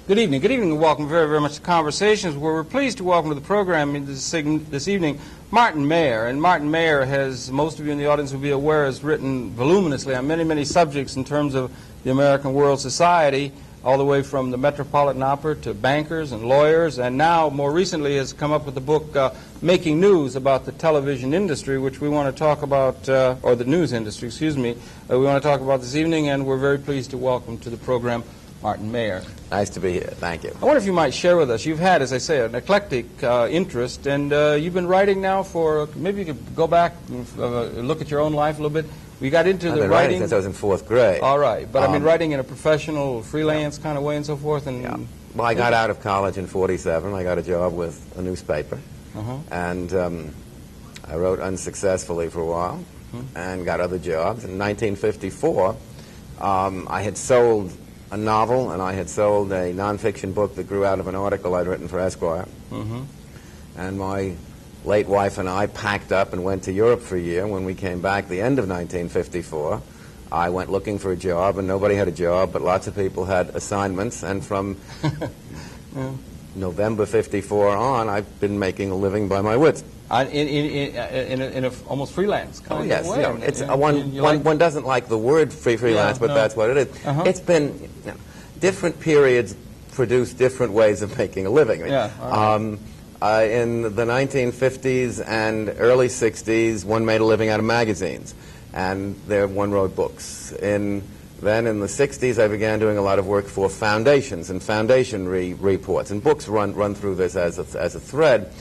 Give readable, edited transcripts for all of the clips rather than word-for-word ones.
Good evening. Good evening and welcome very, very much to Conversations, where we're pleased to welcome to the program this evening Martin Mayer. And Martin Mayer, has, most of you in the audience will be aware, has written voluminously on many, many subjects in terms of the American world society, all the way from the Metropolitan Opera to bankers and lawyers, and now more recently has come up with the book Making News about the television industry, which we want to talk about, or the news industry, excuse me, we want to talk about this evening, and we're very pleased to welcome to the program Martin Mayer. Nice to be here. Thank you. I wonder if you might share with us, you've had, as I say, an eclectic interest, and you've been writing now for, maybe you could go back and look at your own life a little bit. We got into I've the been writing since I was in 4th grade. All right, but I've been writing in a professional, freelance kind of way and so forth. And yeah. Well, I got out of college in '47. I got a job with a newspaper, and I wrote unsuccessfully for a while, and got other jobs. In 1954, I had sold a novel, and I had sold a nonfiction book that grew out of an article I'd written for Esquire. And my late wife and I packed up and went to Europe for a year. When we came back the end of 1954, I went looking for a job, and nobody had a job, but lots of people had assignments. And from November '54 on, I've been making a living by my wits. In a almost freelance kind of yes, way. Yeah, it's one doesn't like the word freelance, but that's what it is. It's been different periods produce different ways of making a living. In the 1950s and early 60s, one made a living out of magazines, and one wrote books. Then in the 60s, I began doing a lot of work for foundations and foundation reports, and books run through this as a thread.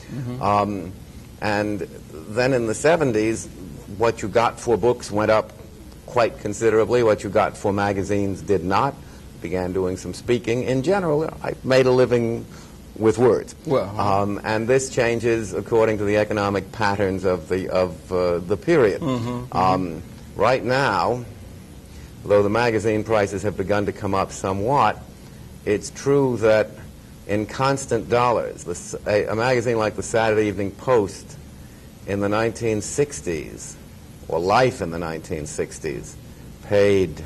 And then in the 70s, what you got for books went up quite considerably. What you got for magazines did not. Began doing some speaking. In general, I made a living with words. Well, and this changes according to the economic patterns of the period. Right now, though the magazine prices have begun to come up somewhat, it's true that in constant dollars, a magazine like the Saturday Evening Post in the 1960s, or Life in the 1960s, paid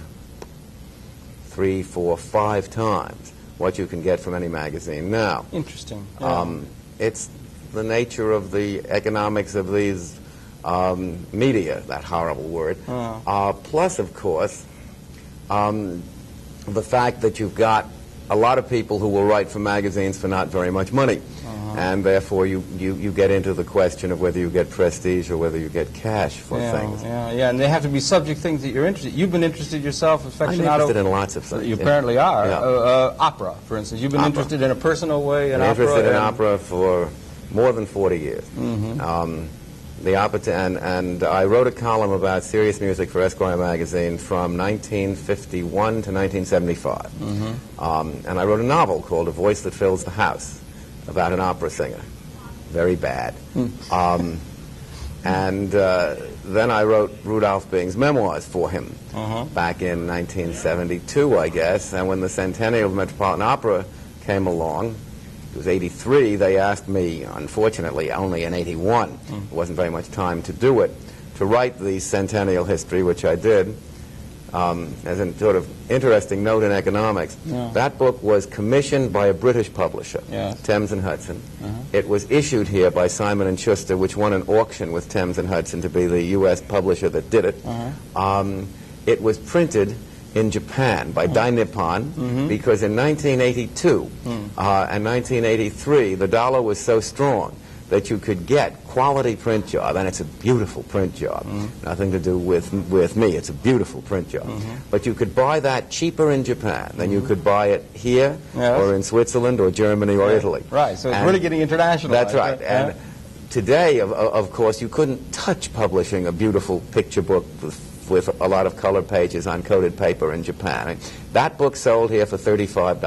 3, 4, 5 times what you can get from any magazine now. Interesting. It's the nature of the economics of these media, that horrible word. Plus, of course, the fact that you've got a lot of people who will write for magazines for not very much money. And therefore you get into the question of whether you get prestige or whether you get cash for things. And they have to be subject things that you're interested in. You've been interested yourself, aficionado. I'm interested in lots of things. You apparently are. Opera, for instance. You've been interested in a personal way in opera. Interested in opera for more than 40 years. The opera, and I wrote a column about serious music for Esquire magazine from 1951 to 1975. And I wrote a novel called A Voice That Fills the House about an opera singer. Very bad. And then I wrote Rudolph Bing's memoirs for him back in 1972, I guess. And when the centennial of the Metropolitan Opera came along, it was '83, they asked me, unfortunately only in '81, there wasn't very much time to do it, to write the centennial history, which I did. As a sort of interesting note in economics, that book was commissioned by a British publisher, Thames and Hudson. It was issued here by Simon & Schuster, which won an auction with Thames and Hudson to be the U.S. publisher that did it. It was printed in Japan by Dai Nippon, because in 1982 and 1983, the dollar was so strong that you could get quality print job, and it's a beautiful print job. Nothing to do with me. It's a beautiful print job. But you could buy that cheaper in Japan than you could buy it here or in Switzerland or Germany or Italy. Right, so it's really getting international. That's right. And today, of course, you couldn't touch publishing a beautiful picture book with a lot of colored pages on coated paper in Japan. That book sold here for $35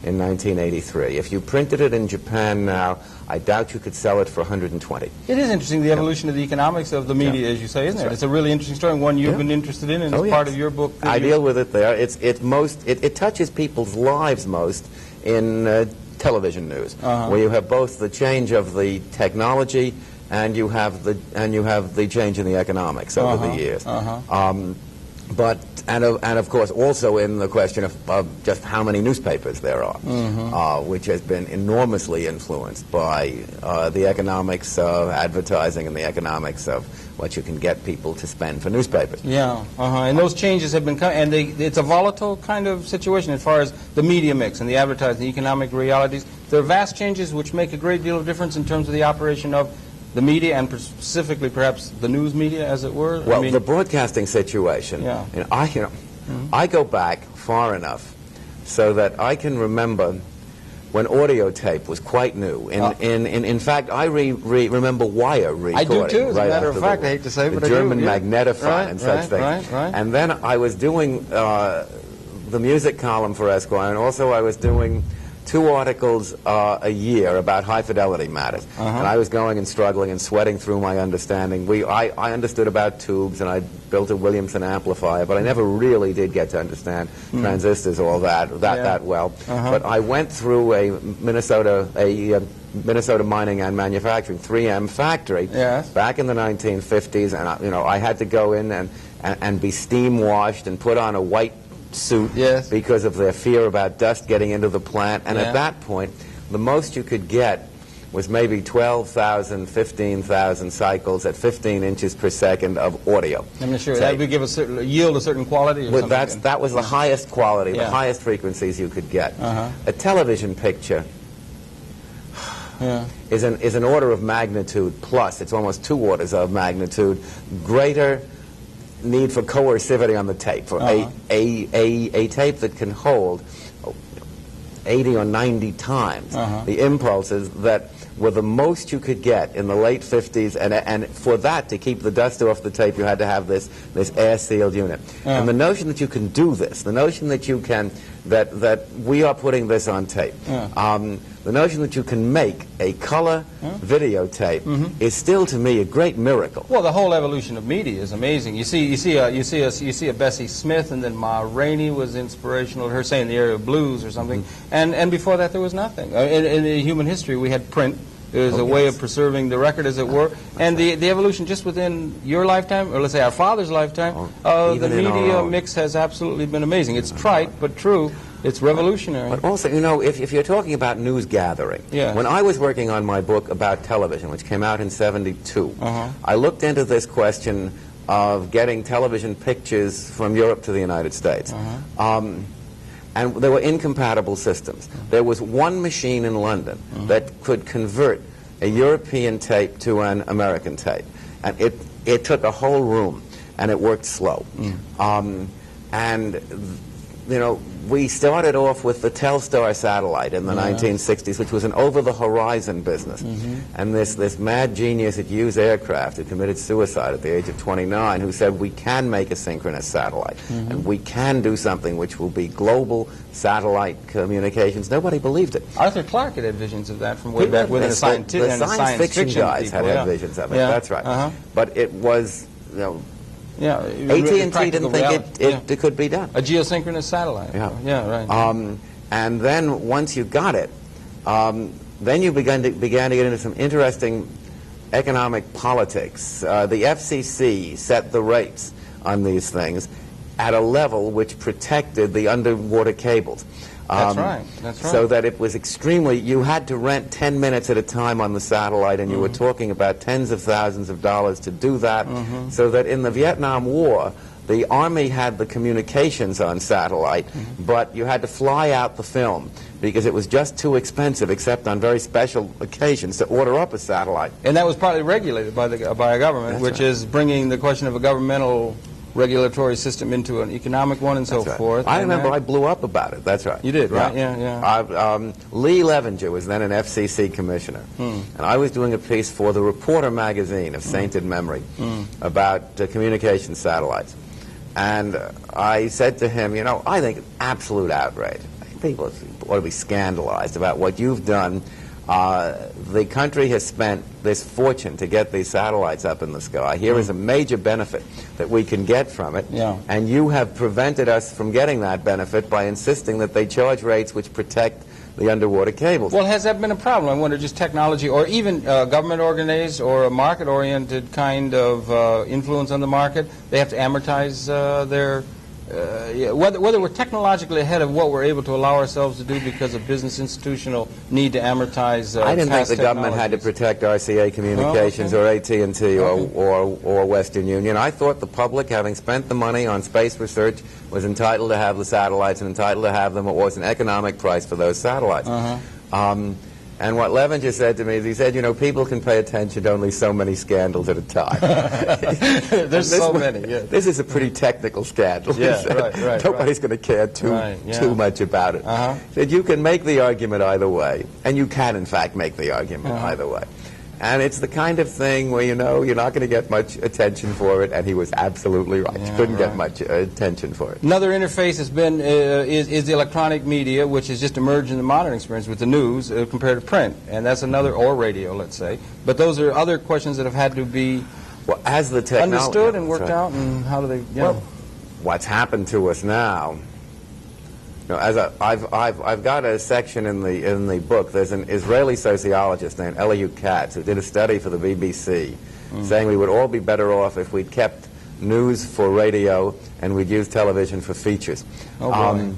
in 1983. If you printed it in Japan now, I doubt you could sell it for $120. It is interesting, the evolution of the economics of the media, as you say, isn't it? Right. It's a really interesting story, and one you've been interested in, and it's part of your book. I deal with it there. It touches people's lives most in television news, where you have both the change of the technology and you have the change in the economics over the years. But and of course also in the question of just how many newspapers there are, which has been enormously influenced by the economics of advertising and the economics of what you can get people to spend for newspapers. Yeah, and those changes have been and it's a volatile kind of situation as far as the media mix and the advertising, the economic realities. There are vast changes which make a great deal of difference in terms of the operation of the media, and specifically perhaps the news media, as it were. Well, the broadcasting situation. Yeah. I go back far enough so that I can remember when audio tape was quite new. In fact, I remember wire recording. I do too, as a right matter of fact. I hate to say, but I do. The German magnetophone and such things. Right. And then I was doing the music column for Esquire, and also I was doing 2 articles a year about high-fidelity matters. And I was going and struggling and sweating through my understanding. I understood about tubes, and I built a Williamson amplifier, but I never really did get to understand transistors or that well. But I went through a Minnesota Mining and Manufacturing, 3M factory, back in the 1950s, and I had to go in and be steam washed and put on a white suit because of their fear about dust getting into the plant. And at that point, the most you could get was maybe 12,000, 15,000 cycles at 15 inches per second of audio. I'm sure that would give yield a certain quality. Or that was the highest quality, the highest frequencies you could get. A television picture is an order of magnitude plus. It's almost 2 orders of magnitude greater need for coercivity on the tape, for a tape that can hold 80 or 90 times the impulses that were the most you could get in the late 50s, and for that to keep the dust off the tape, you had to have this air-sealed unit. And the notion that you can do this, the notion that you can, that we are putting this on tape, the notion that you can make a color videotape is still, to me, a great miracle. Well, the whole evolution of media is amazing. You see a Bessie Smith, and then Ma Rainey was inspirational. Her saying the area of blues or something, and before that there was nothing. In human history, we had print. It was a way of preserving the record, as it were. And the evolution just within your lifetime, or let's say our father's lifetime, the media mix has absolutely been amazing. It's trite, but true. It's revolutionary. But also, if you're talking about news gathering, when I was working on my book about television, which came out in '72, I looked into this question of getting television pictures from Europe to the United States. And there were incompatible systems. There was one machine in London that could convert a European tape to an American tape. And it took a whole room, and it worked slow. We started off with the Telstar satellite in the 1960s, which was an over-the-horizon business. And this mad genius at Hughes Aircraft, who committed suicide at the age of 29, who said, we can make a synchronous satellite, and we can do something which will be global satellite communications. Nobody believed it. Arthur Clarke had visions of that from way back within the science fiction guys had visions of it. That's right. But it was, AT&T didn't think it could be done. A geosynchronous satellite. And then once you got it, then you began to get into some interesting economic politics. The FCC set the rates on these things at a level which protected the underwater cables. That's right. So that it was extremely, you had to rent 10 minutes at a time on the satellite, and you were talking about tens of thousands of dollars to do that, so that in the Vietnam War, the Army had the communications on satellite, but you had to fly out the film because it was just too expensive, except on very special occasions, to order up a satellite. And that was partly regulated by a government, which is bringing the question of a governmental regulatory system into an economic one and so forth. I remember I blew up about it. That's right. You did, right? Yeah. Lee Levenger was then an FCC commissioner, and I was doing a piece for the Reporter magazine of sainted memory about communication satellites. And I said to him, I think it's absolute outrage. People ought to be scandalized about what you've done. The country has spent this fortune to get these satellites up in the sky. Here is a major benefit that we can get from it, and you have prevented us from getting that benefit by insisting that they charge rates which protect the underwater cables. Well, has that been a problem? I wonder, just technology or even government organized or a market-oriented kind of influence on the market? They have to amortize their... whether we're technologically ahead of what we're able to allow ourselves to do because of business institutional need to amortize I didn't think the government had to protect RCA Communications or AT&T or Western Union. I thought the public, having spent the money on space research, was entitled to have the satellites and entitled to have them. It was an economic price for those satellites. And what Levin just said to me is, he said, you know, people can pay attention to only so many scandals at a time. There's so many, yeah. This is a pretty technical scandal. Yeah, right, Nobody's going to care too much about it. He said, you can make the argument either way, and you can, in fact, make the argument either way. And it's the kind of thing where, you know, you're not going to get much attention for it, and he was absolutely right. You couldn't get much attention for it. Another interface has been is the electronic media, which has just emerged in the modern experience with the news compared to print, and that's another, or radio, let's say. But those are other questions that have had to be as the technology understood and worked out, and how do they, what's happened to us now, you know, I've got a section in the book. There's an Israeli sociologist named Elihu Katz who did a study for the BBC, saying we would all be better off if we'd kept news for radio and we'd use television for features. And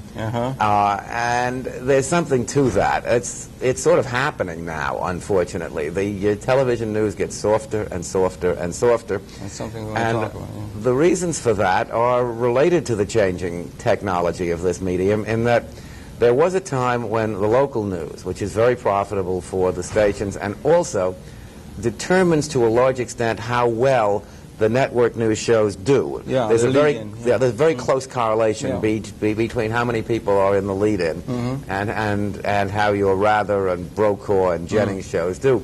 there's something to that. It's sort of happening now, unfortunately. The television news gets softer and softer and softer. That's something we want to talk about. The reasons for that are related to the changing technology of this medium, in that there was a time when the local news, which is very profitable for the stations and also determines to a large extent how well the network news shows do. There's a very close correlation between how many people are in the lead-in and how your Rather and Brokaw and Jennings shows do.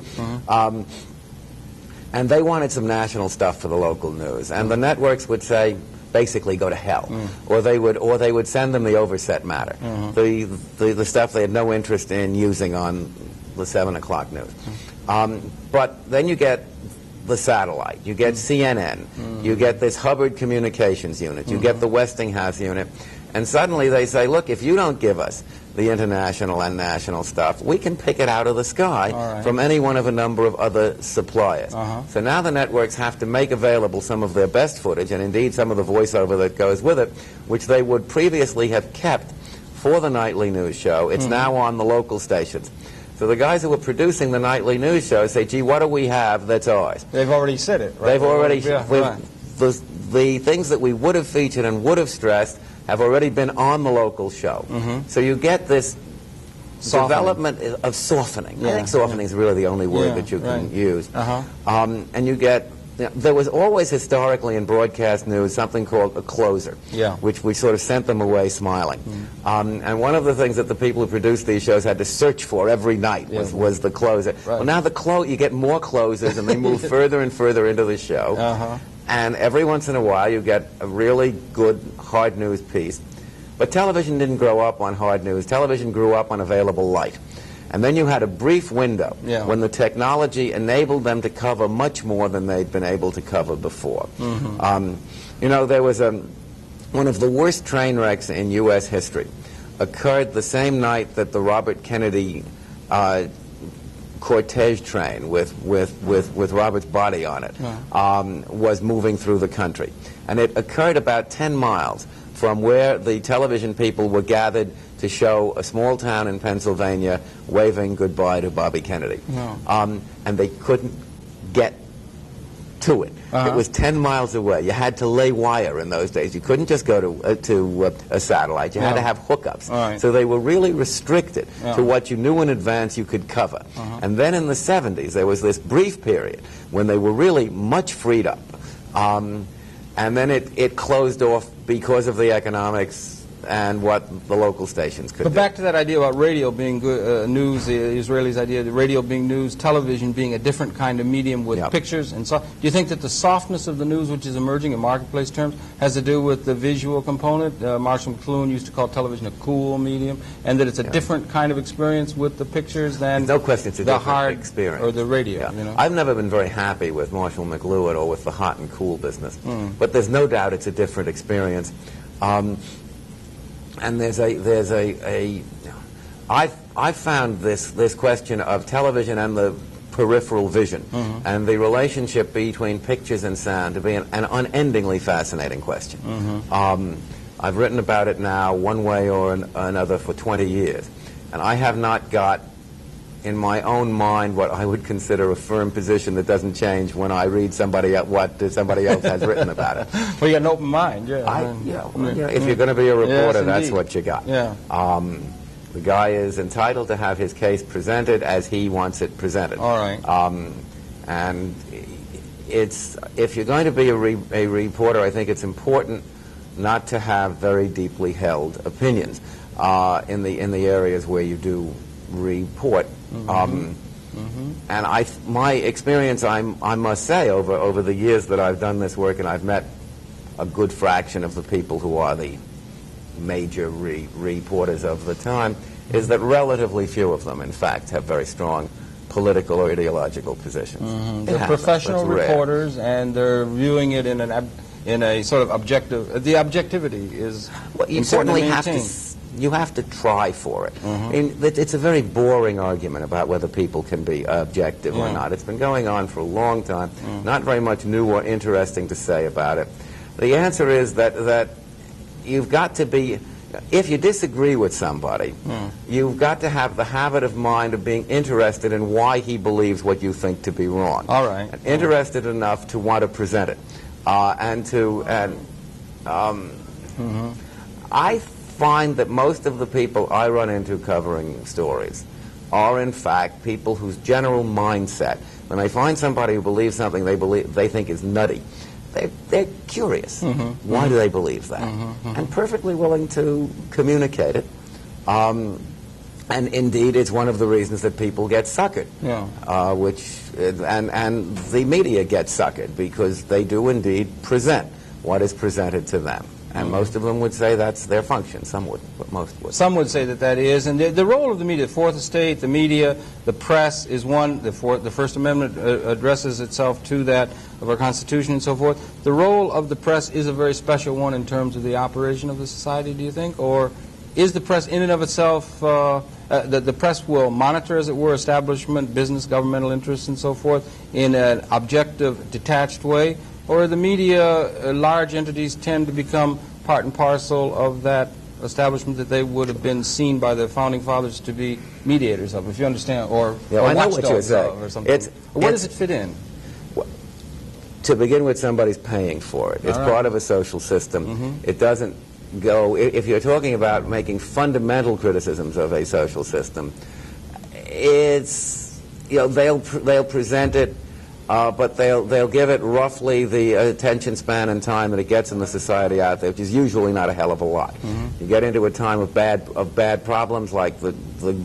And they wanted some national stuff for the local news, and the networks would say, basically, go to hell, or they would send them the overset matter, the stuff they had no interest in using on the 7 o'clock news. But then you get the satellite, you get CNN, you get this Hubbard Communications unit, you get the Westinghouse unit, and suddenly they say, look, if you don't give us the international and national stuff, we can pick it out of the sky from any one of a number of other suppliers. So now the networks have to make available some of their best footage, and indeed some of the voiceover that goes with it, which they would previously have kept for the nightly news show. It's now on the local stations. So the guys who were producing the nightly news show say, gee, what do we have that's ours? They've already said it, right? They've already... The things that we would have featured and would have stressed have already been on the local show. So you get this development of softening. I think softening is really the only word that you can use. And you get... there was always historically in broadcast news something called a closer, which we sort of sent them away smiling. And one of the things that the people who produced these shows had to search for every night was the closer. Well, now you get more closers, and they move further and further into the show. And every once in a while you get a really good hard news piece. But television didn't grow up on hard news. Television grew up on available light. And then you had a brief window when the technology enabled them to cover much more than they'd been able to cover before. You know, there was one of the worst train wrecks in U.S. history occurred the same night that the Robert Kennedy cortege train with Robert's body on it was moving through the country. And it occurred about 10 miles from where the television people were gathered to show a small town in Pennsylvania waving goodbye to Bobby Kennedy. And they couldn't get to it. It was 10 miles away. You had to lay wire in those days. You couldn't just go to a satellite. You had to have hookups. So they were really restricted to what you knew in advance you could cover. And then in the 70s, there was this brief period when they were really much freed up. And then it closed off because of the economics and what the local stations could do. But back to that idea about radio being good, news, the Israelis' idea that radio being news, television being a different kind of medium with pictures and so. Do you think that the softness of the news, which is emerging in marketplace terms, has to do with the visual component? Marshall McLuhan used to call television a cool medium, and that it's a different kind of experience with the pictures than no question, it's a the different hard experience. Or the radio. You know? I've never been very happy with Marshall McLuhan or with the hot and cool business, but there's no doubt it's a different experience. And there's a I've found this question of television and the peripheral vision and the relationship between pictures and sound to be an unendingly fascinating question. I've written about it now one way or another for 20 years, and I have not got in my own mind what I would consider a firm position that doesn't change when I read what somebody else has written about it. Well, you got an open mind, yeah. If you're going to be a reporter, yes, that's what you got. Yeah. The guy is entitled to have his case presented as he wants it presented. All right. And if you're going to be a reporter, I think it's important not to have very deeply held opinions in the areas where you do report. And my experience, I must say, over the years that I've done this work, and I've met a good fraction of the people who are the major reporters of the time, is that relatively few of them, in fact, have very strong political or ideological positions. They're professional reporters, and they're viewing it in a sort of objective. The objectivity is you certainly have to try for it. It's a very boring argument about whether people can be objective or not. It's been going on for a long time. Not very much new or interesting to say about it. The answer is that you've got to be, if you disagree with somebody, you've got to have the habit of mind of being interested in why he believes what you think to be wrong. All right. And interested enough to want to present it. I find that most of the people I run into covering stories are in fact people whose general mindset, when they find somebody who believes something they think is nutty, they're curious. Why do they believe that? And perfectly willing to communicate it. And indeed, it's one of the reasons that people get suckered, and the media get suckered, because they do indeed present what is presented to them. And most of them would say that's their function. Some wouldn't, but most would. Some would say that is. And the role of the media, the Fourth Estate, the media, the press is one. The First Amendment addresses itself to that of our Constitution and so forth. The role of the press is a very special one in terms of the operation of the society, do you think? Or is the press in and of itself, the press will monitor, as it were, establishment, business, governmental interests and so forth in an objective, detached way? Or the media, large entities tend to become part and parcel of that establishment that they would have been seen by the Founding Fathers to be mediators of, if you understand, or watchdogs of, or something. Where does it fit in? To begin with, somebody's paying for it. It's part of a social system. It doesn't go, if you're talking about making fundamental criticisms of a social system, it's, they'll present it, but they'll give it roughly the attention span and time that it gets in the society out there, which is usually not a hell of a lot. You get into a time of bad problems like the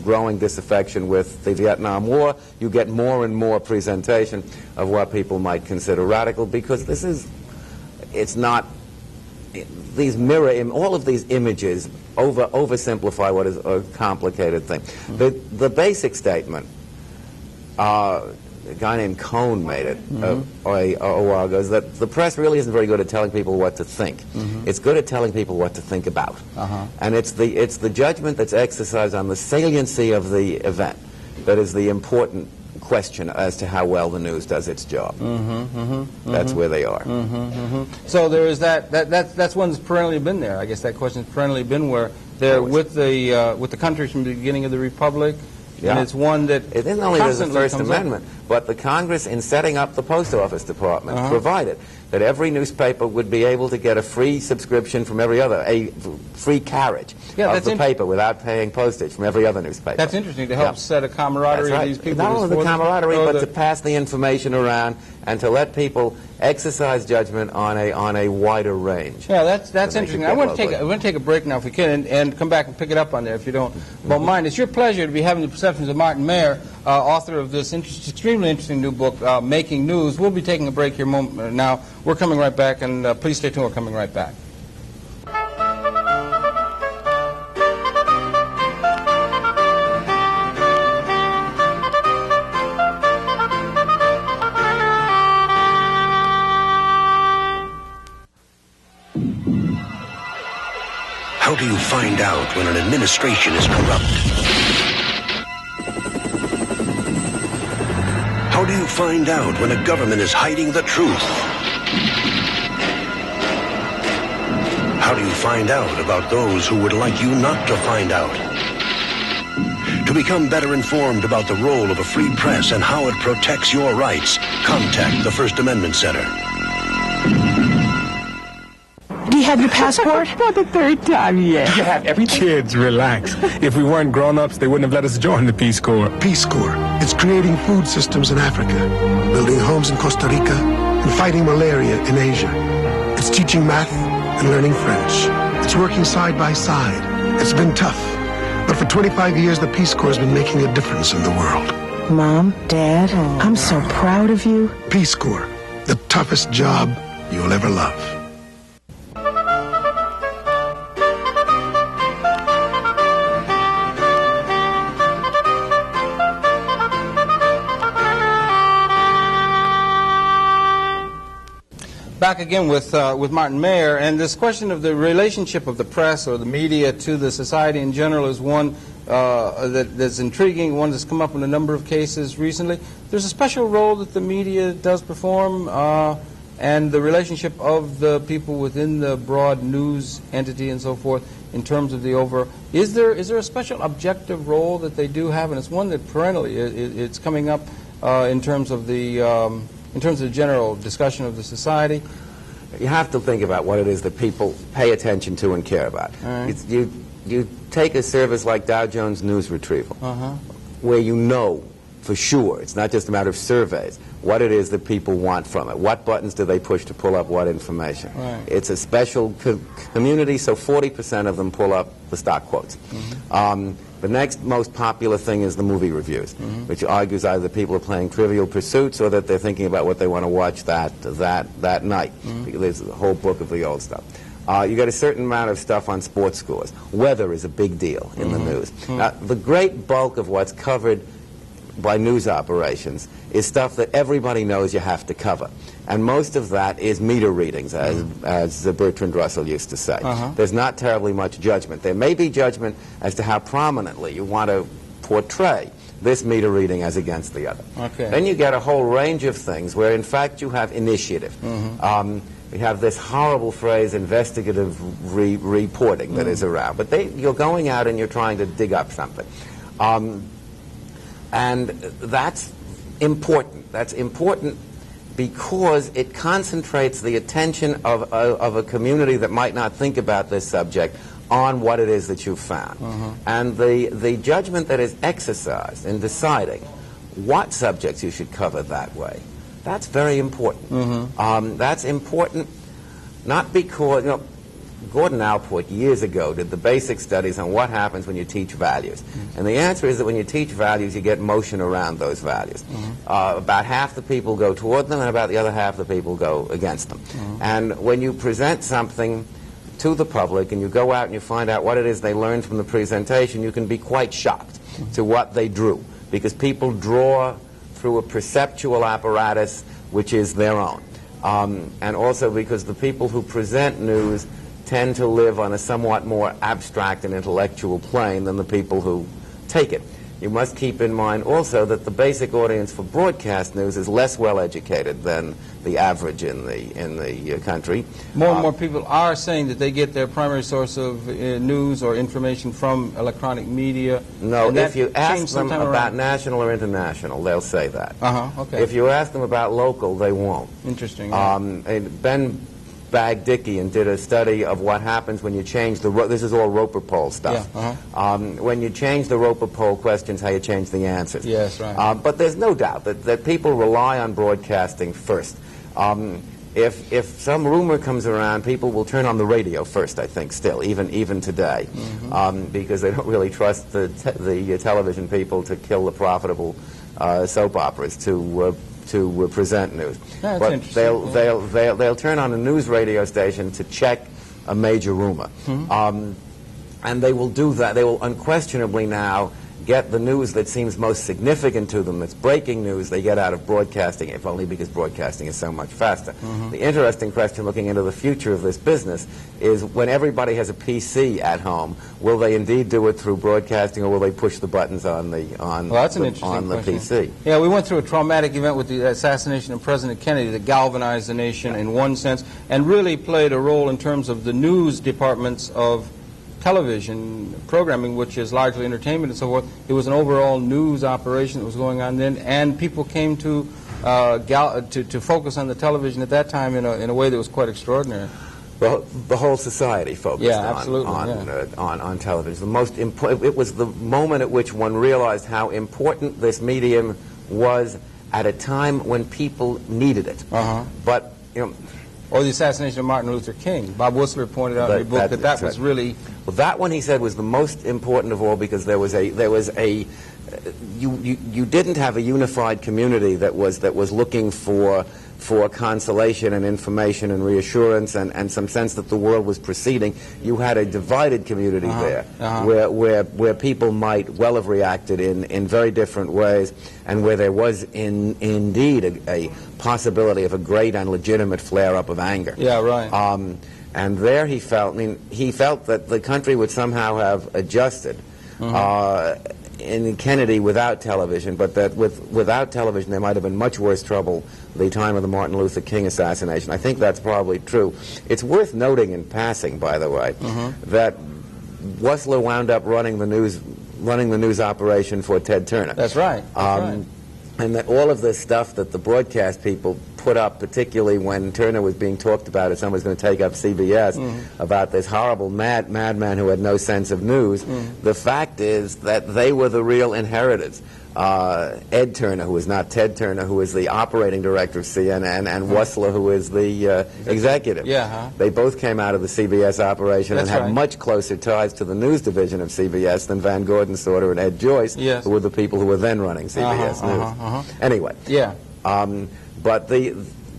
growing disaffection with the Vietnam War, you get more and more presentation of what people might consider radical, because it's not, all of these images oversimplify what is a complicated thing. The basic statement, a guy named Cohn made it a while ago, is that the press really isn't very good at telling people what to think. It's good at telling people what to think about. And it's the judgment that's exercised on the saliency of the event that is the important question as to how well the news does its job. That's where they are. So there is that's one that's perennially been there. I guess that question's perennially been where they're with the country from the beginning of the Republic. And it's one that it isn't only there's the First Amendment, but the Congress, in setting up the Post Office Department, provided that every newspaper would be able to get a free subscription from every other, a free carriage of the paper without paying postage from every other newspaper. That's interesting, to help set a camaraderie of these people. Not only the camaraderie, but to pass the information around and to let people exercise judgment on a wider range. Yeah, that's interesting. I want to take a break now, if we can, and come back and pick it up on there, if you don't mind. It's your pleasure to be having the perceptions of Martin Mayer, author of this extremely interesting new book, Making News. We'll be taking a break here now. We're coming right back, and please stay tuned. We're coming right back. How do you find out when an administration is corrupt? How do you find out when a government is hiding the truth? How do you find out about those who would like you not to find out? To become better informed about the role of a free press and how it protects your rights, contact the First Amendment Center. Do you have your passport? For the third time, yes. You have everything? Kids, relax. If we weren't grown-ups, they wouldn't have let us join the Peace Corps. Peace Corps. It's creating food systems in Africa, building homes in Costa Rica, and fighting malaria in Asia. It's teaching math and learning French. It's working side by side. It's been tough, but for 25 years, the Peace Corps has been making a difference in the world. Mom, Dad, I'm so proud of you. Peace Corps, the toughest job you'll ever love. Back again with Martin Mayer, and this question of the relationship of the press or the media to the society in general is one that's intriguing, one that's come up in a number of cases recently. There's a special role that the media does perform, and the relationship of the people within the broad news entity and so forth in terms of the is there a special objective role that they do have, and it's one that perennially it's coming up in terms of the general discussion of the society? You have to think about what it is that people pay attention to and care about. Right. You take a service like Dow Jones News Retrieval, where you know for sure, it's not just a matter of surveys, what it is that people want from it. What buttons do they push to pull up what information? Right. It's a special community, so 40% of them pull up the stock quotes. The next most popular thing is the movie reviews, which argues either people are playing Trivial Pursuits or that they're thinking about what they want to watch that night. Because there's a whole book of the old stuff. You got a certain amount of stuff on sports scores. Weather is a big deal in the news. The great bulk of what's covered by news operations is stuff that everybody knows you have to cover. And most of that is meter readings, as Bertrand Russell used to say. There's not terribly much judgment. There may be judgment as to how prominently you want to portray this meter reading as against the other. Then you get a whole range of things where, in fact, you have initiative. We have this horrible phrase, investigative reporting, that is around. But you're going out and you're trying to dig up something. And that's important. That's important because it concentrates the attention of a community that might not think about this subject on what it is that you've found. And the judgment that is exercised in deciding what subjects you should cover that way, that's very important. That's important not because, Gordon Allport years ago did the basic studies on what happens when you teach values. And the answer is that when you teach values, you get motion around those values. About half the people go toward them, and about the other half the people go against them. And when you present something to the public, and you go out and you find out what it is they learned from the presentation, you can be quite shocked to what they drew. Because people draw through a perceptual apparatus which is their own. And also because the people who present news tend to live on a somewhat more abstract and intellectual plane than the people who take it. You must keep in mind also that the basic audience for broadcast news is less well educated than the average in the country. More and more people are saying that they get their primary source of news or information from electronic media. No, if you ask them about national or international, they'll say that. Okay. If you ask them about local, they won't. Interesting. Ben Bagdickian did a study of what happens when you change this is all Roper poll stuff. When you change the Roper poll questions, how you change the answers. Yes, right. But there's no doubt that people rely on broadcasting first. If some rumor comes around, people will turn on the radio first, I think, still, even today, because they don't really trust the television people to kill the profitable soap operas to present news. That's but interesting. they'll turn on a news radio station to check a major rumor. And they will do that. They will unquestionably now get the news that seems most significant to them, that's breaking news, they get out of broadcasting, if only because broadcasting is so much faster. The interesting question looking into the future of this business is, when everybody has a PC at home, will they indeed do it through broadcasting, or will they push the buttons on the PC? Yeah, we went through a traumatic event with the assassination of President Kennedy that galvanized the nation in one sense and really played a role in terms of the news departments of television programming, which is largely entertainment and so forth. It was an overall news operation that was going on then, and people came to focus on the television at that time in a way that was quite extraordinary. The whole society focused on television. It was the moment at which one realized how important this medium was at a time when people needed it. But or the assassination of Martin Luther King. Bob Whistler pointed out in the book that was really... Well, that one, he said, was the most important of all, because you didn't have a unified community that was looking for consolation and information and reassurance and some sense that the world was proceeding. You had a divided community there, where people might well have reacted in very different ways, and where there was indeed a possibility of a great and legitimate flare-up of anger. Yeah, right. And there he felt that the country would somehow have adjusted in Kennedy without television, but that without television there might have been much worse trouble the time of the Martin Luther King assassination. I think that's probably true. It's worth noting in passing, by the way, that Whistler wound up running the news operation for Ted Turner. That's right. And that all of this stuff that the broadcast people put up, particularly when Turner was being talked about as someone was going to take up CBS, about this horrible madman who had no sense of news, the fact is that they were the real inheritors. Ed Turner, who is not Ted Turner, who is the operating director of CNN, and Whistler, who is the executive. They both came out of the CBS operation and had much closer ties to the news division of CBS than Van Gordon Sauter and Ed Joyce, who were the people who were then running CBS News. Anyway, but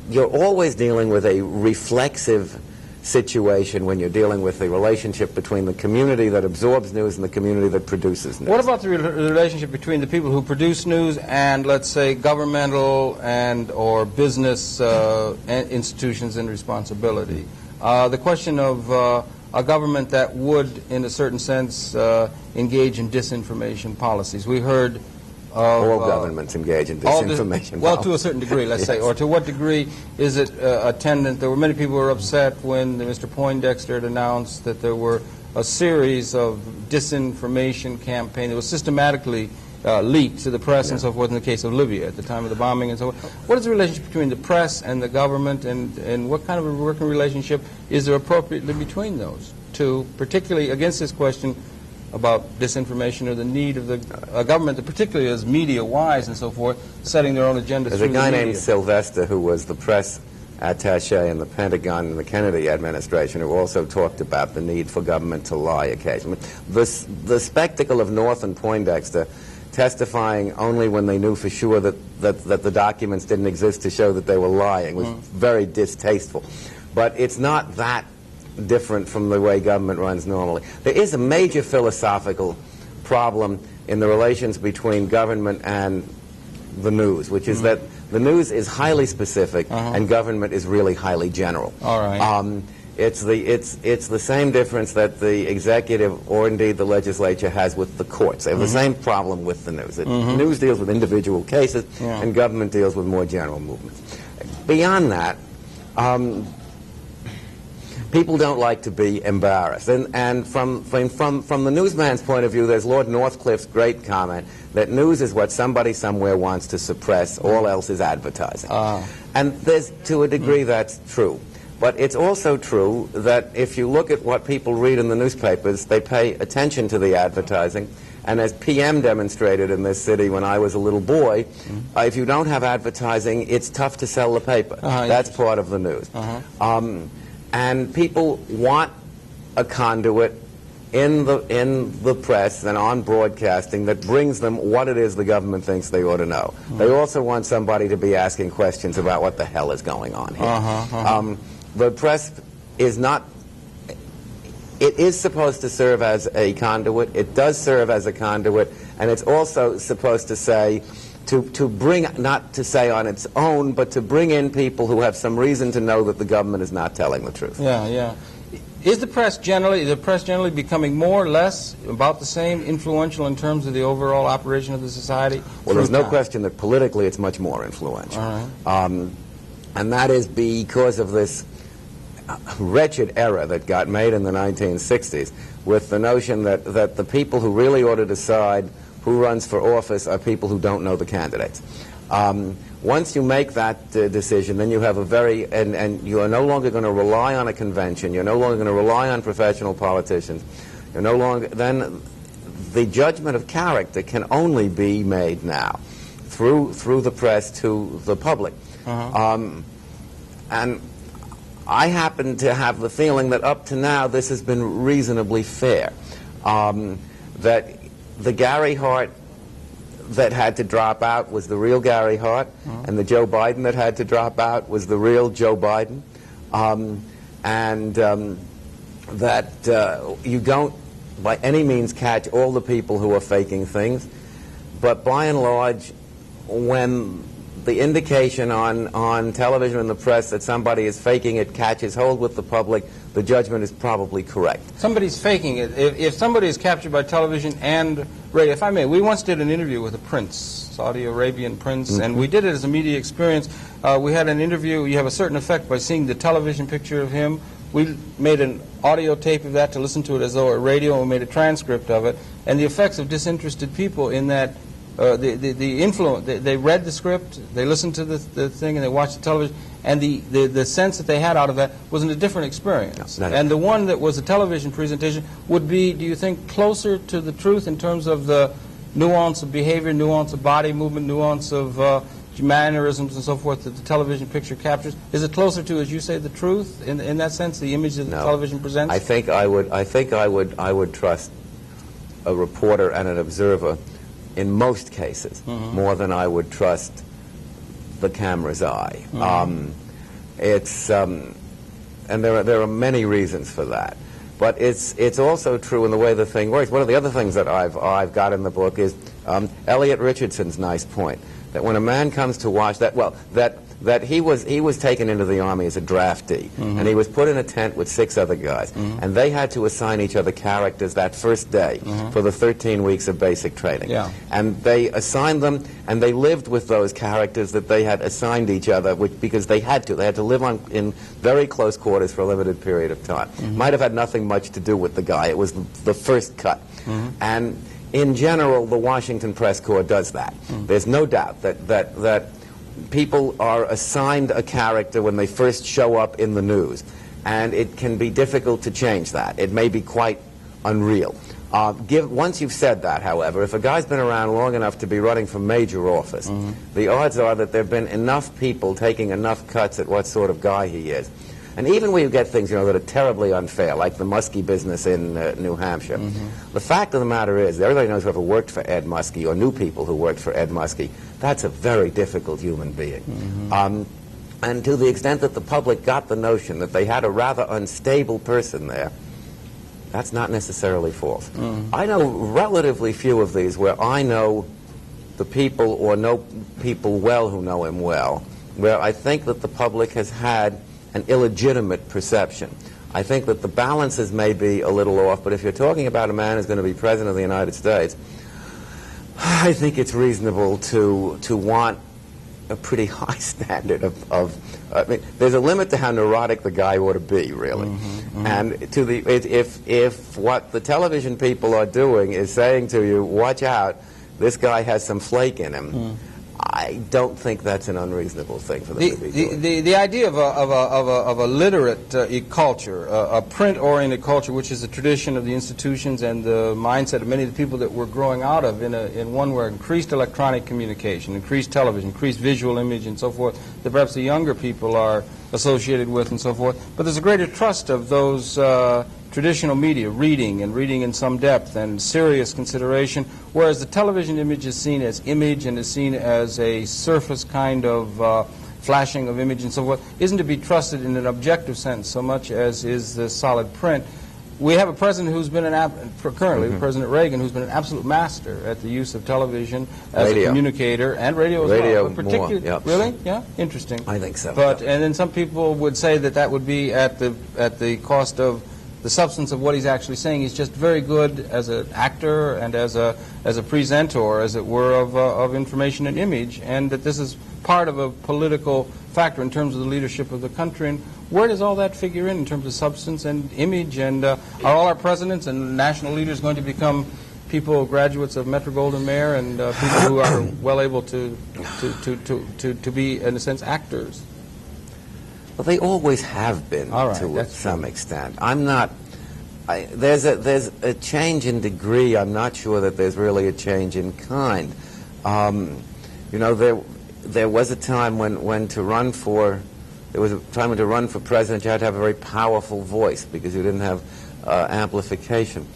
you're always dealing with a reflexive situation when you're dealing with the relationship between the community that absorbs news and the community that produces news. What about the relationship between the people who produce news and, let's say, governmental and or business institutions and responsibility? The question of a government that would, in a certain sense, engage in disinformation policies. We heard all governments engage in disinformation. Well, to a certain degree, let's say. Or to what degree is it attendant? There were many people who were upset when Mr. Poindexter had announced that there were a series of disinformation campaigns that was systematically leaked to the press and so forth in the case of Libya at the time of the bombing and so forth. What is the relationship between the press and the government, and what kind of a working relationship is there appropriately between those two, particularly against this question about disinformation or the need of the government, particularly as media-wise and so forth, setting their own agenda through the media? There's a guy named Sylvester who was the press attaché in the Pentagon in the Kennedy administration who also talked about the need for government to lie occasionally. The spectacle of North and Poindexter testifying only when they knew for sure that the documents didn't exist to show that they were lying was very distasteful. But it's not that different from the way government runs normally. There is a major philosophical problem in the relations between government and the news, which is that the news is highly specific and government is really highly general. All right. It's the same difference that the executive or indeed the legislature has with the courts. They have the same problem with the news. News deals with individual cases and government deals with more general movements. Beyond that, people don't like to be embarrassed. And from the newsman's point of view, there's Lord Northcliffe's great comment that news is what somebody somewhere wants to suppress, all else is advertising. And there's, to a degree, that's true. But it's also true that if you look at what people read in the newspapers, they pay attention to the advertising. And as PM demonstrated in this city when I was a little boy, if you don't have advertising, it's tough to sell the paper. That's part of the news. And people want a conduit in the press and on broadcasting that brings them what it is the government thinks they ought to know. They also want somebody to be asking questions about what the hell is going on here. The press is not it is supposed to serve as a conduit. It does serve as a conduit, and it's also supposed to say, to bring, not to say on its own, but to bring in people who have some reason to know that the government is not telling the truth. Yeah, yeah. Is the press generally becoming more or less, about the same, influential in terms of the overall operation of the society? Well, there's no question that politically it's much more influential. All right. And that is because of this wretched error that got made in the 1960s with the notion that the people who really ought to decide who runs for office are people who don't know the candidates. Once you make that decision, then you have a very, and you are no longer going to rely on a convention, you're no longer going to rely on professional politicians, you're no longer, then the judgment of character can only be made now through the press to the public. And I happen to have the feeling that up to now this has been reasonably fair. That the Gary Hart that had to drop out was the real Gary Hart, and the Joe Biden that had to drop out was the real Joe Biden. That you don't by any means catch all the people who are faking things, but by and large, when the indication on television and the press that somebody is faking it catches hold with the public, the judgment is probably correct. Somebody's faking it. If somebody is captured by television and radio, if I may, we once did an interview with a prince, Saudi Arabian prince, and we did it as a media experience. We had an interview. You have a certain effect by seeing the television picture of him. We made an audio tape of that to listen to it as though a radio, and we made a transcript of it. And the effects of disinterested people in that the influence, they read the script, they listened to the thing, and they watched the television, and the sense that they had out of that was in a different experience. No, and the one that was a television presentation would be, do you think, closer to the truth in terms of the nuance of behavior, nuance of body movement, nuance of mannerisms and so forth that the television picture captures? Is it closer to, as you say, the truth in that sense, the image that the television presents? I think I would trust a reporter and an observer in most cases, more than I would trust the camera's eye. And there are many reasons for that. But it's also true in the way the thing works. One of the other things that I've got in the book is Elliot Richardson's nice point, that when a man comes to watch that, well, that he was taken into the Army as a draftee, and he was put in a tent with 6 other guys, and they had to assign each other characters that first day for the 13 weeks of basic training. Yeah. And they assigned them, and they lived with those characters that they had assigned each other, because they had to. They had to live in very close quarters for a limited period of time. Might have had nothing much to do with the guy. It was the first cut. And in general, the Washington Press Corps does that. There's no doubt that people are assigned a character when they first show up in the news, and it can be difficult to change that. It may be quite unreal. Once you've said that, however, if a guy's been around long enough to be running for major office, the odds are that there have been enough people taking enough cuts at what sort of guy he is. And even when you get things, that are terribly unfair, like the Muskie business in New Hampshire, the fact of the matter is, everybody knows whoever worked for Ed Muskie, or knew people who worked for Ed Muskie, that's a very difficult human being. And to the extent that the public got the notion that they had a rather unstable person there, that's not necessarily false. I know relatively few of these where I know the people or know people well who know him well, where I think that the public has had an illegitimate perception. I think that the balances may be a little off, but if you're talking about a man who's going to be President of the United States, I think it's reasonable to want a pretty high standard of I mean, there's a limit to how neurotic the guy ought to be, really. And if what the television people are doing is saying to you, watch out, this guy has some flake in him, I don't think that's an unreasonable thing for them to be doing. The idea of a literate culture, a print-oriented culture, which is the tradition of the institutions and the mindset of many of the people that we're growing out of in one where increased electronic communication, increased television, increased visual image and so forth, that perhaps the younger people are associated with and so forth. But there's a greater trust of those traditional media, reading in some depth and serious consideration, whereas the television image is seen as image and is seen as a surface kind of flashing of image and so forth, isn't to be trusted in an objective sense so much as is the solid print. we have a president who's been currently President Reagan, who's been an absolute master at the use of television as a communicator and radio as well. But particularly, more, yep. Really? Yeah, interesting. I think so. But and then some people would say that that would be at the cost of the substance of what he's actually saying. He's just very good as an actor and as a presenter, as it were, of information and image, and that this is part of a political factor in terms of the leadership of the country. And where does all that figure in terms of substance and image? And are all our presidents and national leaders going to become people, graduates of Metro-Goldwyn-Mayer, and people who are well able to be, in a sense, actors? Well, they always have been, to some extent. I'm not. There's a change in degree. I'm not sure that there's really a change in kind. You know, there was a time when to run for president, you had to have a very powerful voice because you didn't have amplification.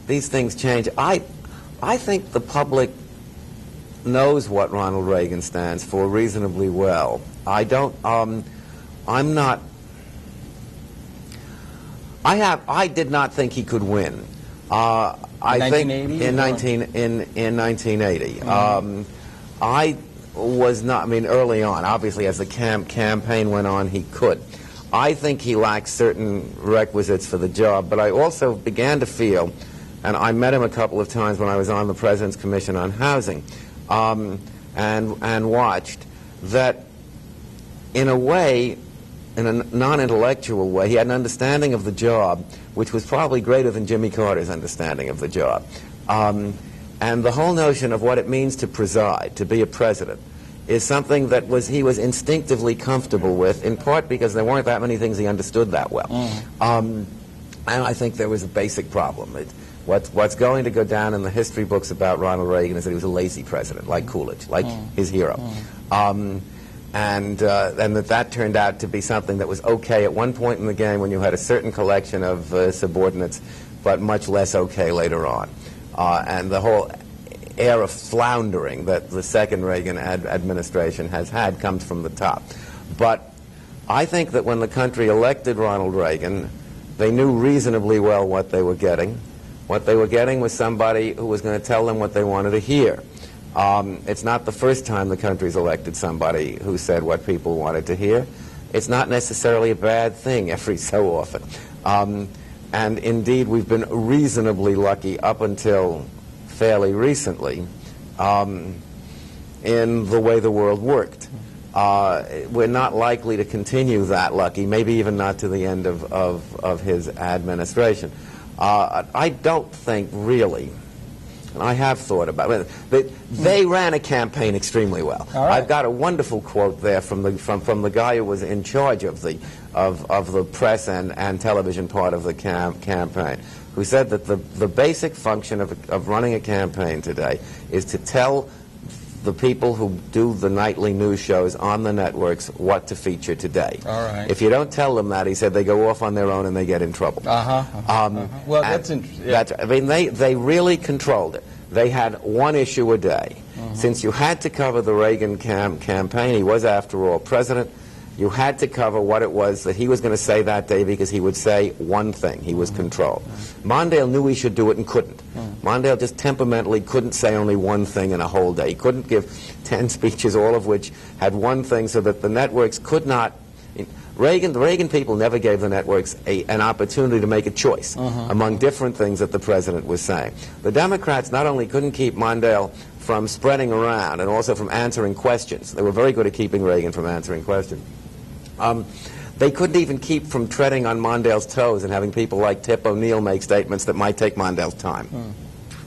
These things change. I think the public knows what Ronald Reagan stands for reasonably well. I did not think he could win. I think in 1980. I was not, I mean, early on, obviously as the campaign went on, he could. I think he lacked certain requisites for the job, but I also began to feel, and I met him a couple of times when I was on the President's Commission on Housing, and watched that in a way, in a non-intellectual way, he had an understanding of the job which was probably greater than Jimmy Carter's understanding of the job. And the whole notion of what it means to preside, to be a president, is something that he was instinctively comfortable with, in part because there weren't that many things he understood that well. And I think there was a basic problem. What's going to go down in the history books about Ronald Reagan is that he was a lazy president, like Coolidge, like his hero. And that turned out to be something that was okay at one point in the game when you had a certain collection of subordinates, but much less okay later on. And the whole air of floundering that the second Reagan administration has had comes from the top. But I think that when the country elected Ronald Reagan, they knew reasonably well what they were getting. What they were getting was somebody who was going to tell them what they wanted to hear. It's not the first time the country's elected somebody who said what people wanted to hear. It's not necessarily a bad thing every so often. And indeed, we've been reasonably lucky up until fairly recently in the way the world worked. We're not likely to continue that lucky, maybe even not to the end of his administration. I don't think really, and I have thought about it, they ran a campaign extremely well. I've got a wonderful quote there from the guy who was in charge of the press and television part of the campaign, who said that the basic function of running a campaign today is to tell the people who do the nightly news shows on the networks what to feature today. If you don't tell them that, he said, they go off on their own and they get in trouble. Well, that's interesting. Yeah. I mean, they really controlled it. They had one issue a day. Since you had to cover the Reagan campaign, he was, after all, president, you had to cover what it was that he was going to say that day because he would say one thing. He was controlled. Mondale knew he should do it and couldn't. Mondale just temperamentally couldn't say only one thing in a whole day. He couldn't give 10 speeches, all of which had one thing, so that the networks could not... The Reagan people never gave the networks an opportunity to make a choice among different things that the president was saying. The Democrats not only couldn't keep Mondale from spreading around and also from answering questions. They were very good at keeping Reagan from answering questions. They couldn't even keep from treading on Mondale's toes and having people like Tip O'Neill make statements that might take Mondale's time.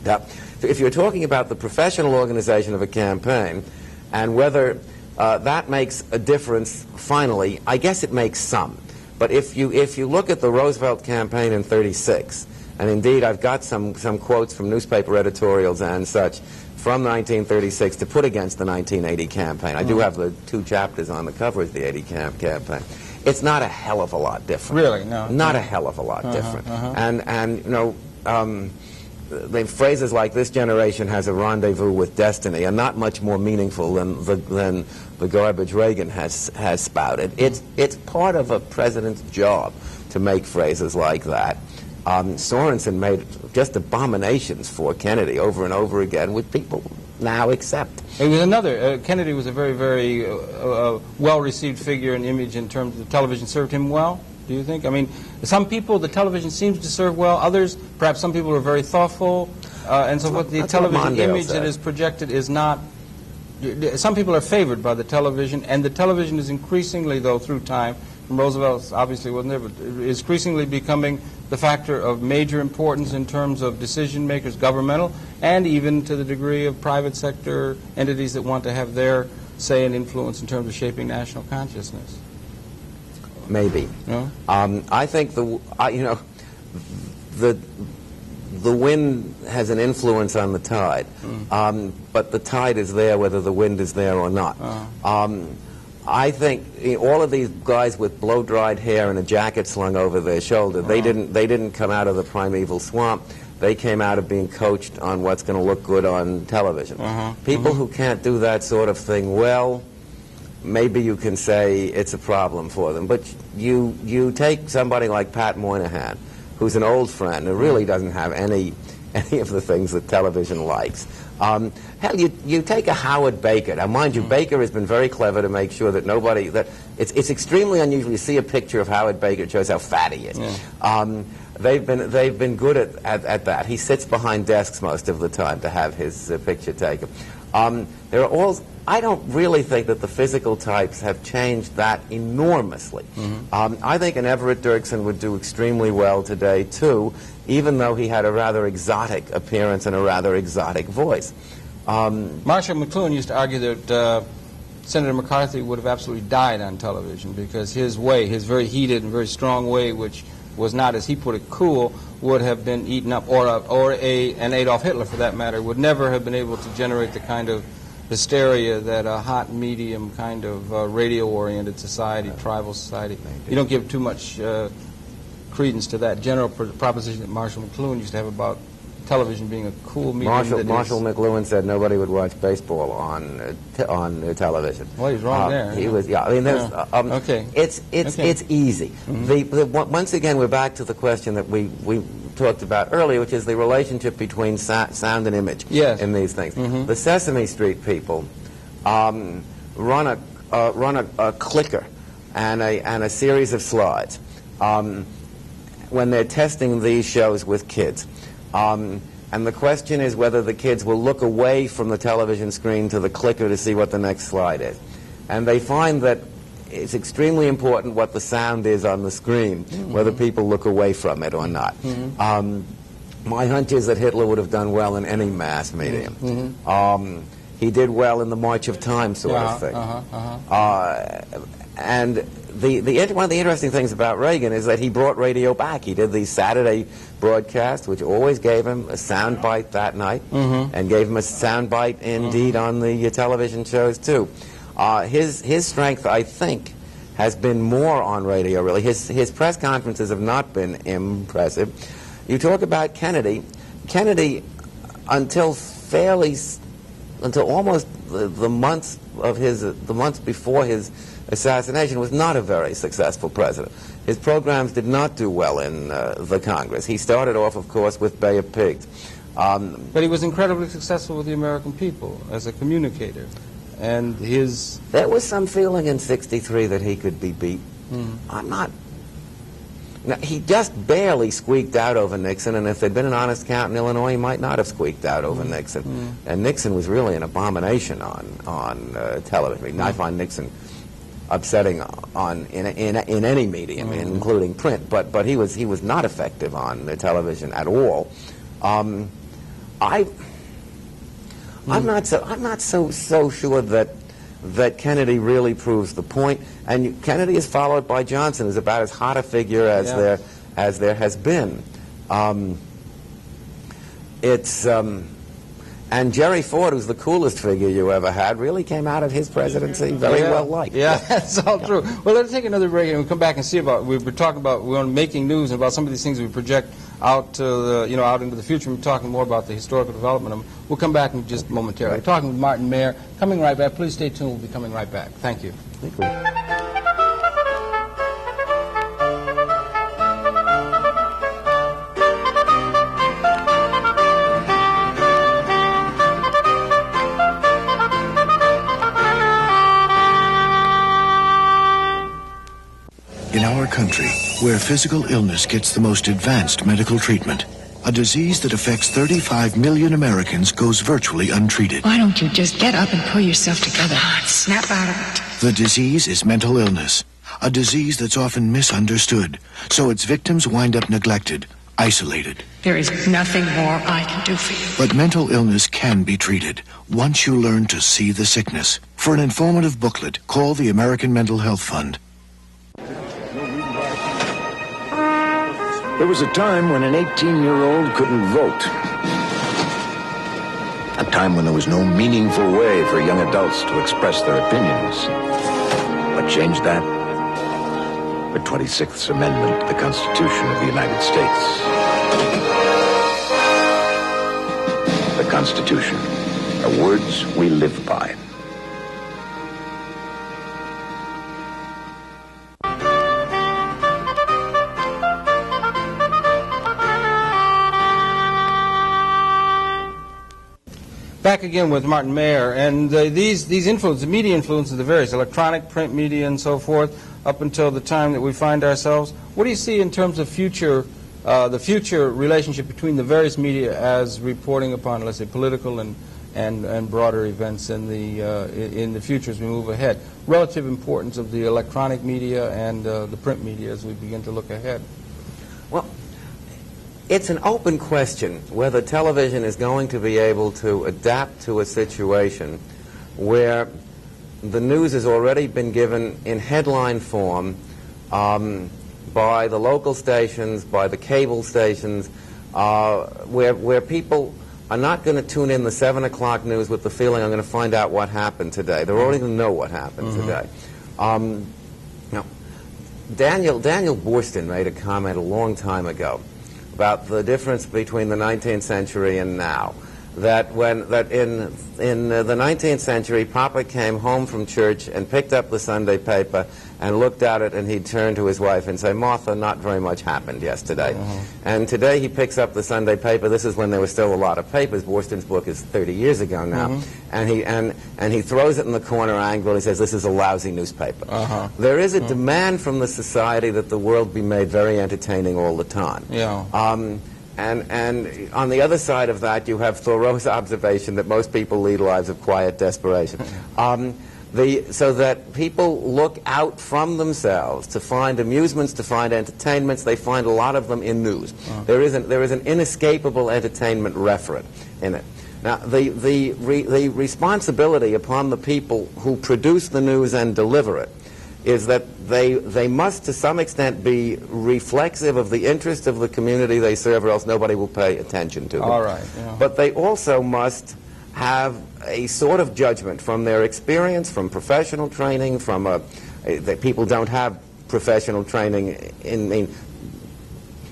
Now, if you're talking about the professional organization of a campaign and whether that makes a difference finally, I guess it makes some. But if you look at the Roosevelt campaign in '36, and indeed I've got some quotes from newspaper editorials and such from 1936 to put against the 1980 campaign. I do have the 2 chapters on the cover of the 80 campaign. It's not a hell of a lot different. Really? No. Not a hell of a lot different. And you know, phrases like "this generation has a rendezvous with destiny" are not much more meaningful than the garbage Reagan has spouted. It's part of a president's job to make phrases like that. Sorensen made just abominations for Kennedy over and over again, which people now accept. It was another. Kennedy was a very, very well-received figure and image in terms of the television served him well. Do you think? I mean, some people the television seems to serve well. Others, perhaps some people are very thoughtful, and so what the television image that is projected is not. Some people are favored by the television, and the television is increasingly, though, through time. Roosevelt obviously wasn't there, but is increasingly becoming the factor of major importance in terms of decision makers, governmental, and even to the degree of private sector entities that want to have their say and influence in terms of shaping national consciousness. Maybe. No? I think the wind has an influence on the tide, but the tide is there whether the wind is there or not. I think all of these guys with blow-dried hair and a jacket slung over their shoulder, they didn't come out of the primeval swamp. They came out of being coached on what's going to look good on television. People who can't do that sort of thing well, maybe you can say it's a problem for them. But you take somebody like Pat Moynihan, who's an old friend who really doesn't have any of the things that television likes. Hell, you take a Howard Baker. Now, mind you, Baker has been very clever to make sure that it's extremely unusual. You see a picture of Howard Baker, it shows how fat he is. They've been good at that. He sits behind desks most of the time to have his picture taken. I don't really think that the physical types have changed that enormously. I think an Everett Dirksen would do extremely well today, too, even though he had a rather exotic appearance and a rather exotic voice. Marshall McLuhan used to argue that Senator McCarthy would have absolutely died on television because his way, his very heated and very strong way, which was not, as he put it, cool, would have been eaten up, and Adolf Hitler, for that matter, would never have been able to generate the kind of hysteria that a hot, medium kind of radio-oriented society, tribal society. You don't give too much credence to that general proposition that Marshall McLuhan used to have about television being a cool medium. Marshall McLuhan said nobody would watch baseball on television. Well, he's wrong there. He was, yeah. I mean, there's, okay. It's easy. Once again, we're back to the question that we talked about earlier, which is the relationship between sound and image in these things. The Sesame Street people run a clicker and a series of slides when they're testing these shows with kids. And the question is whether the kids will look away from the television screen to the clicker to see what the next slide is. And they find that it's extremely important what the sound is on the screen, whether people look away from it or not. My hunch is that Hitler would have done well in any mass medium. He did well in the March of Time sort of thing. And one of the interesting things about Reagan is that he brought radio back. He did these Saturday broadcasts, which always gave him a sound bite that night, and gave him a sound bite indeed on the television shows too. His strength, I think, has been more on radio, really. His press conferences have not been impressive. You talk about Kennedy. Kennedy, until almost the months before his assassination, was not a very successful president. His programs did not do well in the Congress. He started off, of course, with Bay of Pigs. But he was incredibly successful with the American people as a communicator. And there was some feeling in '63 that he could be beat. He just barely squeaked out over Nixon, and if there'd been an honest count in Illinois, he might not have squeaked out over Nixon. And Nixon was really an abomination on television. I mean, I find Nixon upsetting in any medium, including print. But he was not effective on the television at all. I'm not so sure that Kennedy really proves the point. And Kennedy is followed by Johnson, who's about as hot a figure as there has been. And Jerry Ford, who's the coolest figure you ever had, really came out of his presidency very well liked. Yeah, that's all true. Well, let's take another break and we'll come back and see about, we're talking about, we're making news and about some of these things we project out to the, out into the future. We're talking more about the historical development of them. We'll come back in just momentarily. We're talking with Martin Mayer. Coming right back. Please stay tuned. We'll be coming right back. Thank you. Thank you. In our country, where physical illness gets the most advanced medical treatment, a disease that affects 35 million Americans goes virtually untreated. Why don't you just get up and pull yourself together and snap out of it? The disease is mental illness, a disease that's often misunderstood, so its victims wind up neglected, isolated. There is nothing more I can do for you. But mental illness can be treated once you learn to see the sickness. For an informative booklet, call the American Mental Health Fund. There was a time when an 18-year-old couldn't vote. A time when there was no meaningful way for young adults to express their opinions. What changed that? The 26th Amendment to the Constitution of the United States. The Constitution, the words we live by. Back again with Martin Mayer, and these influences, the media influences, the various electronic, print media, and so forth, up until the time that we find ourselves. What do you see in terms of the future relationship between the various media as reporting upon, let's say, political and broader events in the future as we move ahead? Relative importance of the electronic media and the print media as we begin to look ahead. Well, it's an open question whether television is going to be able to adapt to a situation where the news has already been given in headline form by the local stations, by the cable stations, where people are not going to tune in the 7 o'clock news with the feeling I'm going to find out what happened today. They're already going to know what happened today. Now, Daniel Boorstin made a comment a long time ago about the difference between the 19th century and now. That in the 19th century, Papa came home from church and picked up the Sunday paper and looked at it, and he'd turn to his wife and say, "Martha, not very much happened yesterday." And today he picks up the Sunday paper. This is when there were still a lot of papers. Boorstin's book is 30 years ago now. And he throws it in the corner angrily and says, "This is a lousy newspaper." There is a demand from the society that the world be made very entertaining all the time. And on the other side of that, you have Thoreau's observation that most people lead lives of quiet desperation. So that people look out from themselves to find amusements, to find entertainments. They find a lot of them in news. There is an inescapable entertainment referent in it. Now, the responsibility upon the people who produce the news and deliver it is that they must, to some extent, be reflexive of the interest of the community they serve, or else nobody will pay attention to them. All right. But they also must have a sort of judgment from their experience, from professional training, that people don't have professional training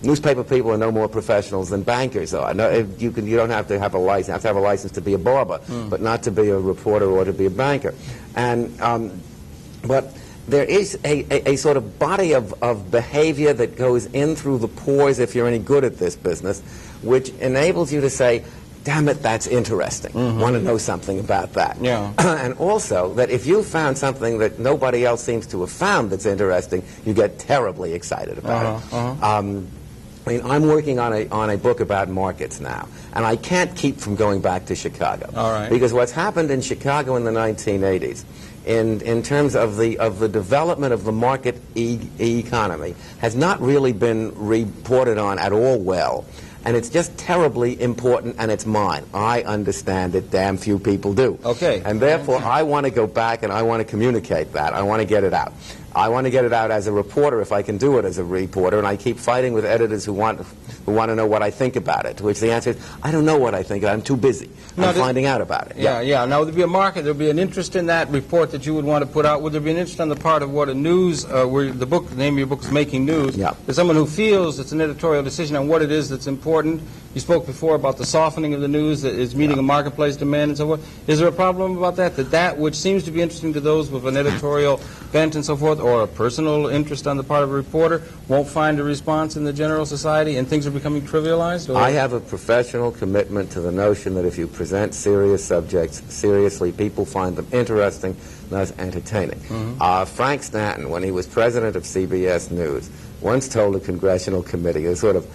newspaper people are no more professionals than bankers are. No, you don't have to have a license. You have to have a license to be a barber, but not to be a reporter or to be a banker. But there is a sort of body of behavior that goes in through the pores, if you're any good at this business, which enables you to say, "Damn it, that's interesting. Want to know something about that." And also that if you found something that nobody else seems to have found that's interesting, you get terribly excited about it. I mean, I'm working on a book about markets now, and I can't keep from going back to Chicago. Because what's happened in Chicago in the 1980s, in terms of the development of the market economy, has not really been reported on at all well. And it's just terribly important, and it's mine. I understand it. Damn few people do. And therefore, I want to go back and I want to communicate that. I want to get it out. I want to get it out as a reporter if I can do it as a reporter, and I keep fighting with editors who want to know what I think about it, to which the answer is, I don't know what I think. I'm too busy. I'm finding out about it. Yeah. Now, would there be a market, there would be an interest in that report that you would want to put out? Would there be an interest on the part of what a news, where the name of your book is Making News? Yeah. There's someone who feels it's an editorial decision on what it is that's important. You spoke before about the softening of the news that is meeting a marketplace demand and so forth. Is there a problem about that? That which seems to be interesting to those with an editorial bent and so forth, or a personal interest on the part of a reporter, won't find a response in the general society and things are becoming trivialized? Or? I have a professional commitment to the notion that if you present serious subjects seriously, people find them interesting, not entertaining. Frank Stanton, when he was president of CBS News, once told a congressional committee, a sort of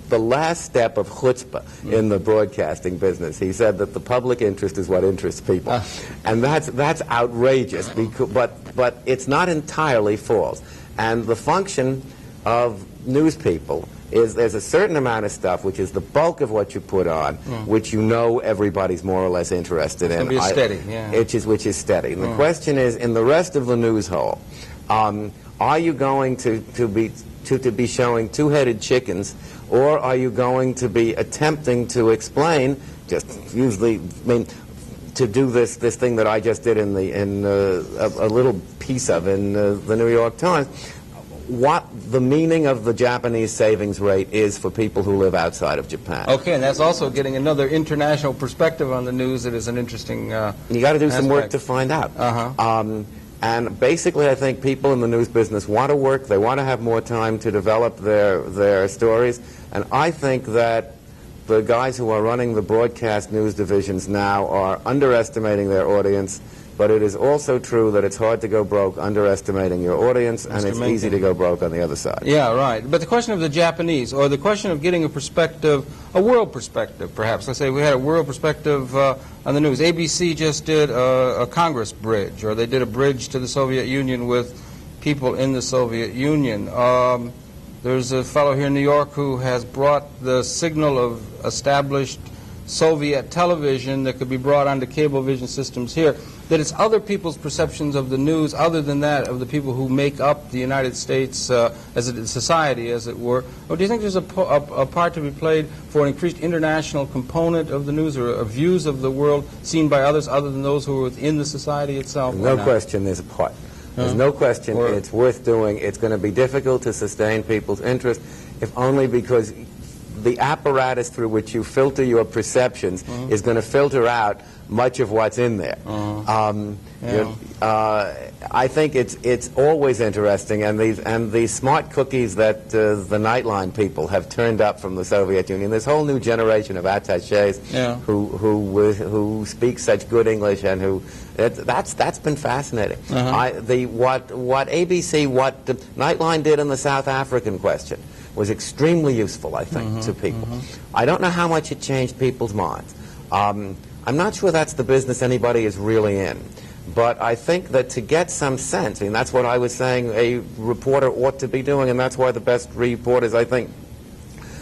the last step of chutzpah in the broadcasting business. He said that the public interest is what interests people. And that's outrageous, but it's not entirely false. And the function of news people is there's a certain amount of stuff which is the bulk of what you put on, which you know everybody's more or less interested in. It's steady, which is steady. And the question is, in the rest of the news hole, are you going to be showing two-headed chickens, or are you going to be attempting to explain, just usually, to do this thing that I just did in a little piece of in the New York Times, what the meaning of the Japanese savings rate is for people who live outside of Japan. Okay, and that's also getting another international perspective on the news that is an interesting you got to do some work to find out. And basically, I think people in the news business want to work. They want to have more time to develop their stories. And I think that the guys who are running the broadcast news divisions now are underestimating their audience. But it is also true that it's hard to go broke underestimating your audience, and it's easy to go broke on the other side. Yeah, right. But the question of the Japanese, or the question of getting a perspective, a world perspective, perhaps. Let's say we had a world perspective on the news. ABC just did a Congress bridge, or they did a bridge to the Soviet Union with people in the Soviet Union. There's a fellow here in New York who has brought the signal of established Soviet television that could be brought onto cable vision systems here, that it's other people's perceptions of the news other than that of the people who make up the United States as a society, as it were. Or do you think there's a part to be played for an increased international component of the news, or views of the world seen by others other than those who are within the society itself? No question there's a part. There's no question it's worth doing. It's going to be difficult to sustain people's interest, if only because the apparatus through which you filter your perceptions is going to filter out much of what's in there. I think it's always interesting, and these smart cookies that the Nightline people have turned up from the Soviet Union. This whole new generation of attachés who speak such good English, and who that's been fascinating. What Nightline did in the South African question was extremely useful, I think, to people. I don't know how much it changed people's minds. I'm not sure that's the business anybody is really in. But I think that to get some sense, and that's what I was saying a reporter ought to be doing, and that's why the best reporters, I think,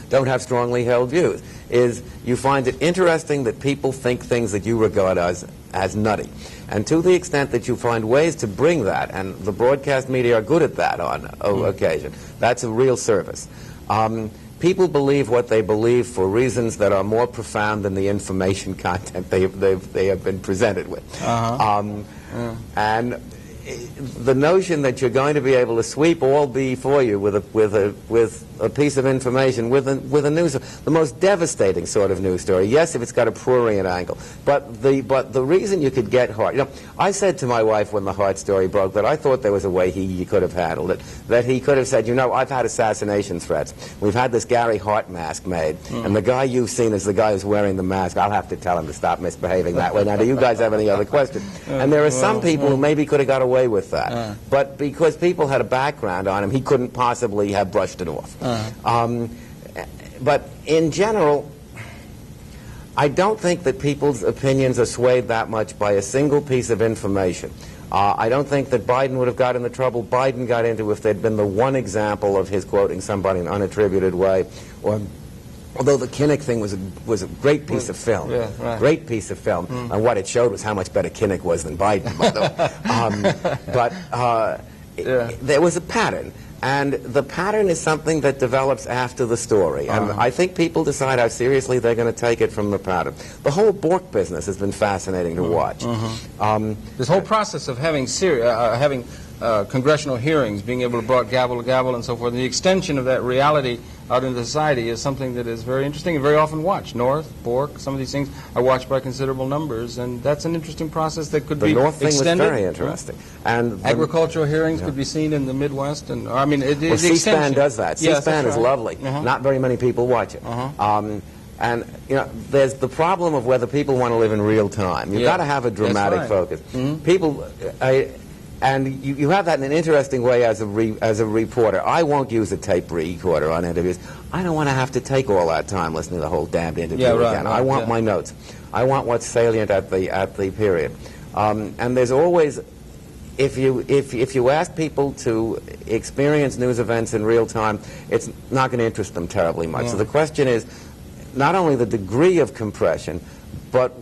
don't have strongly held views, is you find it interesting that people think things that you regard as nutty. And to the extent that you find ways to bring that, and the broadcast media are good at that on occasion, that's a real service. People believe what they believe for reasons that are more profound than the information content they have been presented with. And the notion that you're going to be able to sweep all before you with a piece of information, with a news, the most devastating sort of news story. Yes, if it's got a prurient angle, but the reason you could get Hart. I said to my wife when the Hart story broke that I thought there was a way he could have handled it. That he could have said, I've had assassination threats. We've had this Gary Hart mask made, and the guy you've seen is the guy who's wearing the mask. I'll have to tell him to stop misbehaving that way. Now, do you guys have any other questions? And there are some people who maybe could have got away with that, but because people had a background on him, he couldn't possibly have brushed it off. But in general, I don't think that people's opinions are swayed that much by a single piece of information. I don't think that Biden would have got in the trouble Biden got into if there'd been the one example of his quoting somebody in an unattributed way, or although the Kinnick thing was a great piece of film, great piece of film, and what it showed was how much better Kinnick was than Biden, by the way. There was a pattern, and the pattern is something that develops after the story, and I think people decide how seriously they're going to take it from the pattern. The whole Bork business has been fascinating to watch. This whole process of having congressional hearings, being able to brought gavel to gavel and so forth, and the extension of that reality out into society is something that is very interesting and very often watched. North, Bork, some of these things are watched by considerable numbers, and that's an interesting process that could be extended. The North thing was very interesting. And agricultural hearings could be seen in the Midwest, and I mean, well, C-SPAN does that. C-SPAN is lovely. Not very many people watch it. And you know, there's the problem of whether people want to live in real time. You've got to have a dramatic focus. People. And you have that in an interesting way as a reporter. I won't use a tape recorder on interviews. I don't want to have to take all that time listening to the whole damned interview again. I want my notes. I want what's salient at the period. And there's always, if you ask people to experience news events in real time, it's not going to interest them terribly much. So the question is not only the degree of compression, but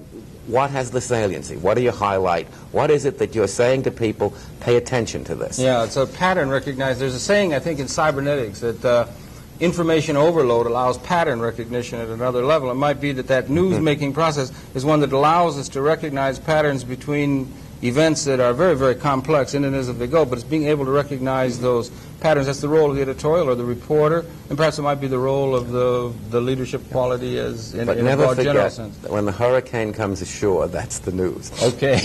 what has the saliency? What do you highlight? What is it that you're saying to people? Pay attention to this. Yeah, it's a pattern recognized. There's a saying, I think, in cybernetics that information overload allows pattern recognition at another level. It might be that news-making process is one that allows us to recognize patterns between events that are very, very complex in and as they go, but it's being able to recognize those patterns. That's the role of the editorial or the reporter, and perhaps it might be the role of the leadership quality as in a broad general sense. That when the hurricane comes ashore, that's the news. Okay.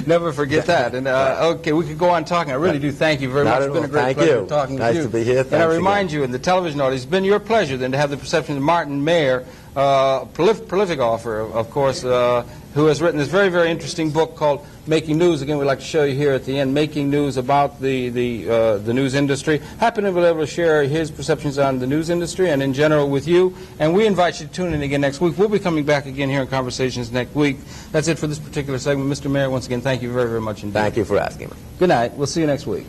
Never forget that. And okay, we could go on talking. I really do thank you very much. It's been a great pleasure talking with you. Nice to be here. And I remind you, in the television audience, it's been your pleasure then to have the perception of Martin Mayer, prolific author, of course, who has written this very, very interesting book called Making News. Again, we'd like to show you here at the end, Making News about the news industry. Happy to be able to share his perceptions on the news industry and in general with you. And we invite you to tune in again next week. We'll be coming back again here in Conversations next week. That's it for this particular segment. Mr. Mayer, once again, thank you very, very much indeed. Thank you for asking me. Good night. We'll see you next week.